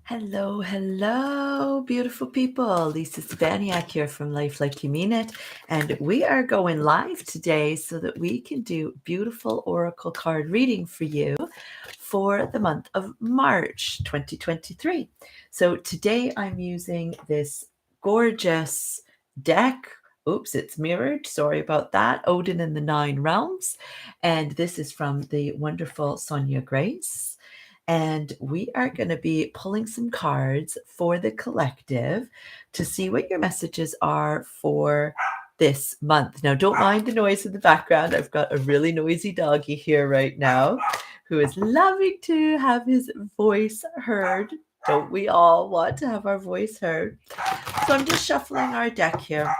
Hello, hello, beautiful people. Lisa Stefaniak here from Life Like You Mean It. And we are going live today so that we can do beautiful oracle card reading for you for the month of March 2023. So today I'm using this gorgeous deck. Oops, it's mirrored. Sorry about that. Odin and the Nine Realms. And this is from the wonderful Sonia Grace. And we are going to be pulling some cards for the collective to see what your messages are for this month. Now, don't mind the noise in the background. I've got a really noisy doggy here right now who is loving to have his voice heard. Don't we all want to have our voice heard? So I'm just shuffling our deck here.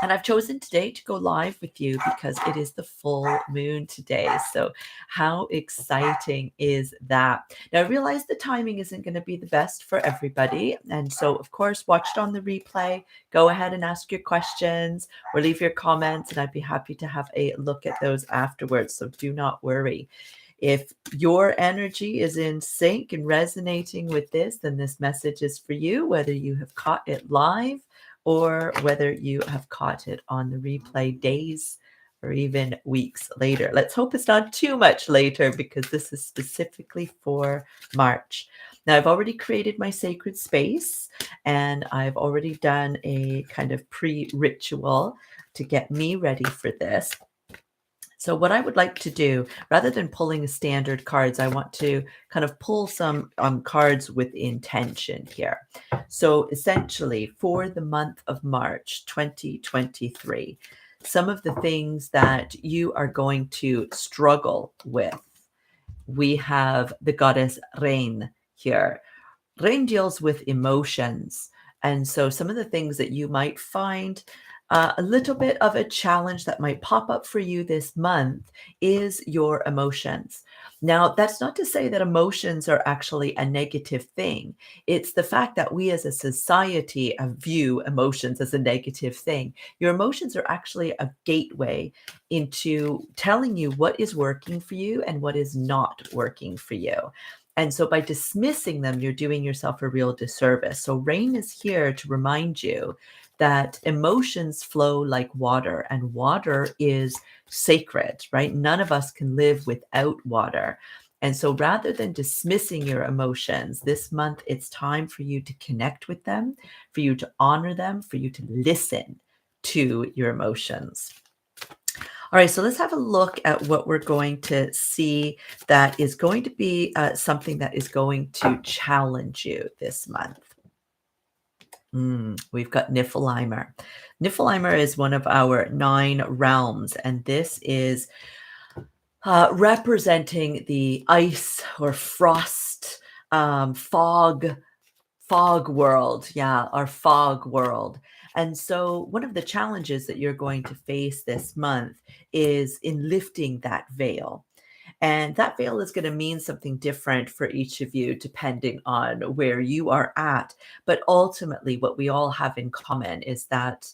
And I've chosen today to go live with you because it is the full moon today. So how exciting is that? Now, I realize the timing isn't going to be the best for everybody. And so, of course, watch it on the replay. Go ahead and ask your questions or leave your comments, and I'd be happy to have a look at those afterwards. So do not worry. If your energy is in sync and resonating with this, then this message is for you, whether you have caught it live or whether you have caught it on the replay days or even weeks later. Let's hope it's not too much later because this is specifically for March. Now, I've already created my sacred space and I've already done a kind of pre-ritual to get me ready for this. So what I would like to do, rather than pulling standard cards, I want to kind of pull some cards with intention here. So essentially, for the month of March 2023, some of the things that you are going to struggle with. We have the goddess Rain here. Rain deals with emotions. And so some of the things that you might find a little bit of a challenge that might pop up for you this month is your emotions. Now, that's not to say that emotions are actually a negative thing. It's the fact that we as a society view emotions as a negative thing. Your emotions are actually a gateway into telling you what is working for you and what is not working for you. And so by dismissing them, you're doing yourself a real disservice. So Rain is here to remind you that emotions flow like water, and water is sacred, right? None of us can live without water. And so rather than dismissing your emotions, this month it's time for you to connect with them, for you to honor them, for you to listen to your emotions. All right, so let's have a look at what we're going to see that is going to be something that is going to challenge you this month. We've got Niflheimer. Niflheimer is one of our 9 realms, and this is representing the ice or frost, fog world. Yeah, our fog world. And so one of the challenges that you're going to face this month is in lifting that veil. And that veil is going to mean something different for each of you, depending on where you are at. But ultimately, what we all have in common is that,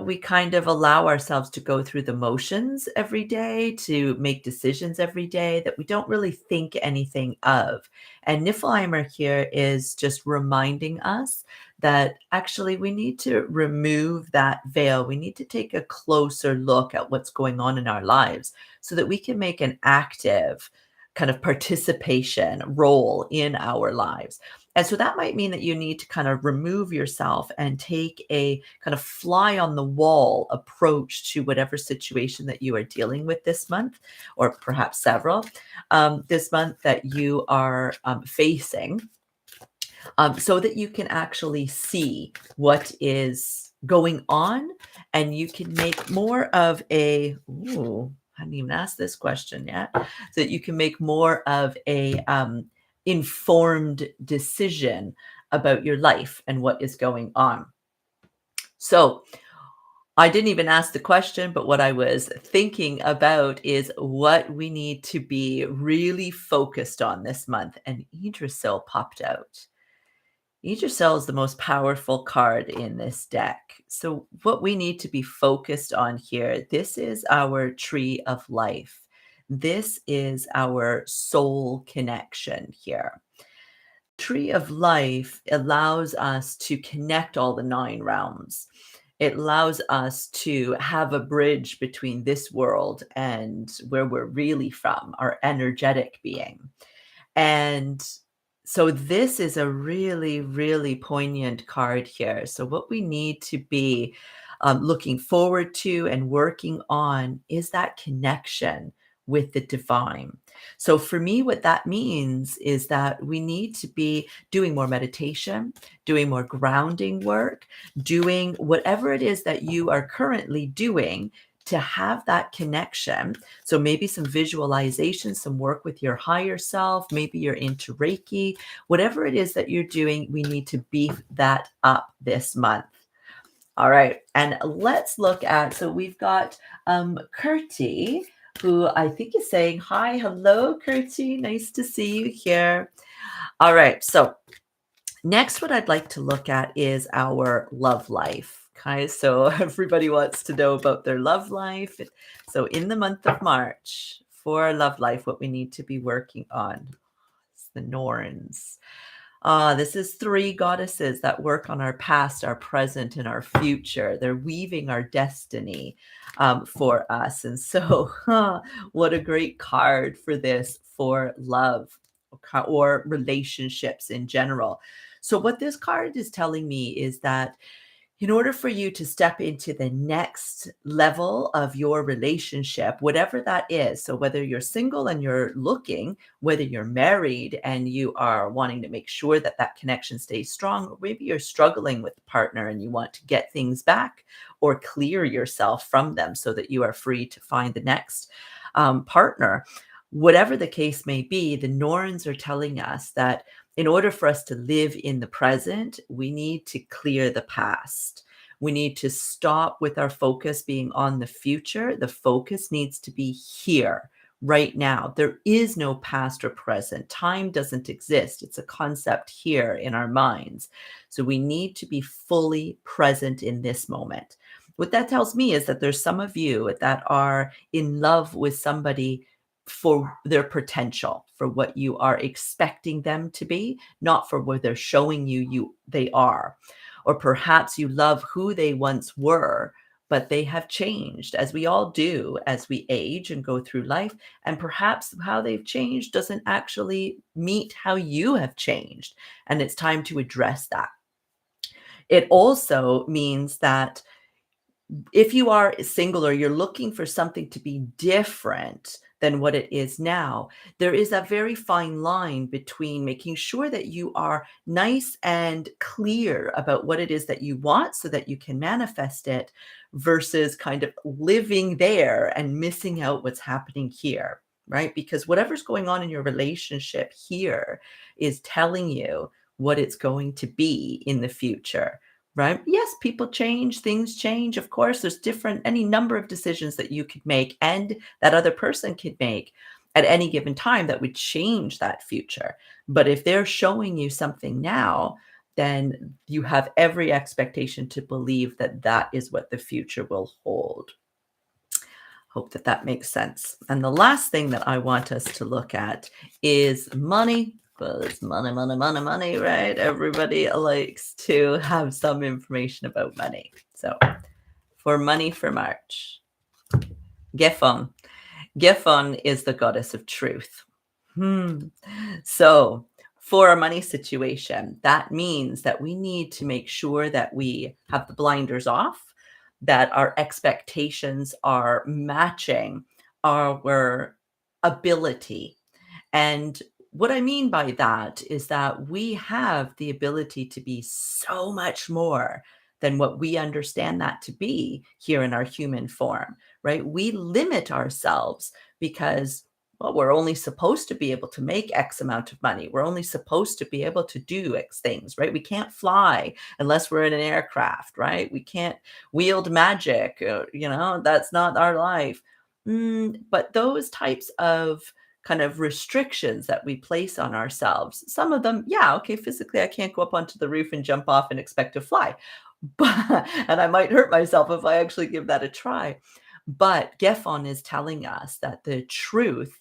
we kind of allow ourselves to go through the motions every day, to make decisions every day that we don't really think anything of. And Niflheimer here is just reminding us that actually we need to remove that veil. We need to take a closer look at what's going on in our lives so that we can make an active kind of participation role in our lives. And so that might mean that you need to kind of remove yourself and take a kind of fly on the wall approach to whatever situation that you are dealing with this month, or perhaps several, this month that you are facing, so that you can actually see what is going on and you can make more of a, I hadn't even asked this question yet, so that you can make more of a informed decision about your life and what is going on. So I didn't even ask the question, but what I was thinking about is what we need to be really focused on this month. And Yggdrasil popped out. Yggdrasil is the most powerful card in this deck. So what we need to be focused on here, this is our tree of life. This is our soul connection here. tree of life allows us to connect all the 9 realms. It allows us to have a bridge between this world and where we're really from, our energetic being. And so this is a really, really poignant card here. So what we need to be looking forward to and working on is that connection with the divine. So for me, what that means is that we need to be doing more meditation, doing more grounding work, doing whatever it is that you are currently doing to have that connection. So maybe some visualization, some work with your higher self, maybe you're into Reiki, whatever it is that you're doing, we need to beef that up this month. All right. And let's look at, so we've got Kurti, who I think is saying, hi, hello, Kurti. Nice to see you here. All right. So next, what I'd like to look at is our love life. Okay, so everybody wants to know about their love life. So in the month of March, for our love life, what we need to be working on is the Norns. This is 3 goddesses that work on our past, our present, and our future. They're weaving our destiny for us. And so, what a great card for this, for love or relationships in general. So, what this card is telling me is that in order for you to step into the next level of your relationship, whatever that is, so whether you're single and you're looking, whether you're married and you are wanting to make sure that that connection stays strong, or maybe you're struggling with a partner and you want to get things back or clear yourself from them so that you are free to find the next partner. Whatever the case may be, the Norns are telling us that in order for us to live in the present, we need to clear the past. We need to stop with our focus being on the future. The focus needs to be here, right now. There is no past or present. Time doesn't exist. It's a concept here in our minds. So we need to be fully present in this moment. What that tells me is that there's some of you that are in love with somebody for their potential, for what you are expecting them to be, not for what they're showing you they are. Or perhaps you love who they once were, but they have changed, as we all do as we age and go through life. And perhaps how they've changed doesn't actually meet how you have changed. And it's time to address that. It also means that if you are single or you're looking for something to be different than what it is now, there is a very fine line between making sure that you are nice and clear about what it is that you want so that you can manifest it versus kind of living there and missing out what's happening here, right? Because whatever's going on in your relationship here is telling you what it's going to be in the future. Right? Yes, people change, things change. Of course, there's any number of decisions that you could make and that other person could make at any given time that would change that future. But if they're showing you something now, then you have every expectation to believe that that is what the future will hold. Hope that that makes sense. And the last thing that I want us to look at is money. But it's money, money, money, money, right? Everybody likes to have some information about money. So for money for March, Gefon. Gefon is the goddess of truth. So for our money situation, that means that we need to make sure that we have the blinders off, that our expectations are matching our ability. And what I mean by that is that we have the ability to be so much more than what we understand that to be here in our human form, right? We limit ourselves because, well, we're only supposed to be able to make X amount of money. We're only supposed to be able to do X things, right? We can't fly unless we're in an aircraft, right? We can't wield magic, that's not our life. But those types of kind of restrictions that we place on ourselves. Some of them, yeah, okay, physically I can't go up onto the roof and jump off and expect to fly. But and I might hurt myself if I actually give that a try. But Gefon is telling us that the truth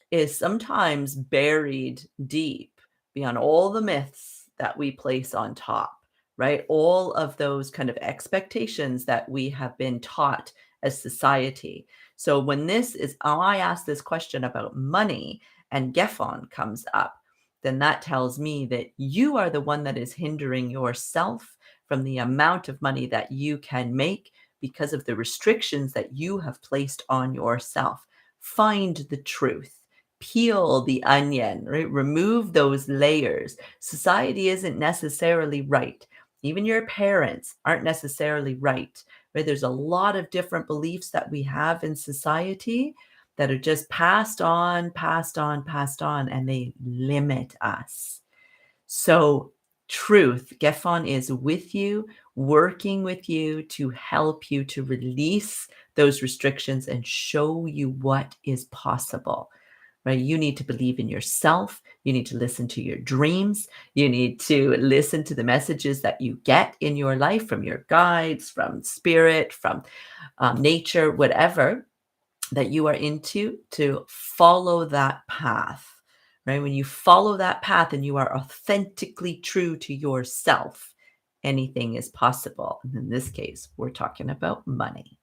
is sometimes buried deep beyond all the myths that we place on top, right? All of those kind of expectations that we have been taught as society. So when I ask this question about money and Gephon comes up, then that tells me that you are the one that is hindering yourself from the amount of money that you can make because of the restrictions that you have placed on yourself. Find the truth. Peel the onion, right? Remove those layers. Society isn't necessarily right. Even your parents aren't necessarily right, right? There's a lot of different beliefs that we have in society that are just passed on, passed on, passed on, and they limit us. So, truth, Gephon is with you, working with you to help you to release those restrictions and show you what is possible. Right? You need to believe in yourself. You need to listen to your dreams. You need to listen to the messages that you get in your life from your guides, from spirit, from nature, whatever that you are into, to follow that path, right? When you follow that path and you are authentically true to yourself, anything is possible. And in this case, we're talking about money.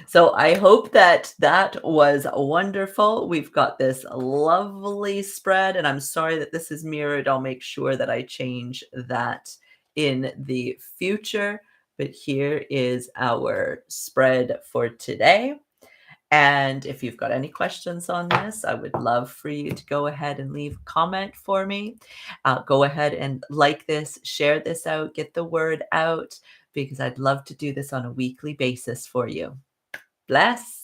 So I hope that that was wonderful. We've got this lovely spread, and I'm sorry that this is mirrored. I'll make sure that I change that in the future. But here is our spread for today. And if you've got any questions on this, I would love for you to go ahead and leave a comment for me. Go ahead and like this, share this out, get the word out, because I'd love to do this on a weekly basis for you. Bless.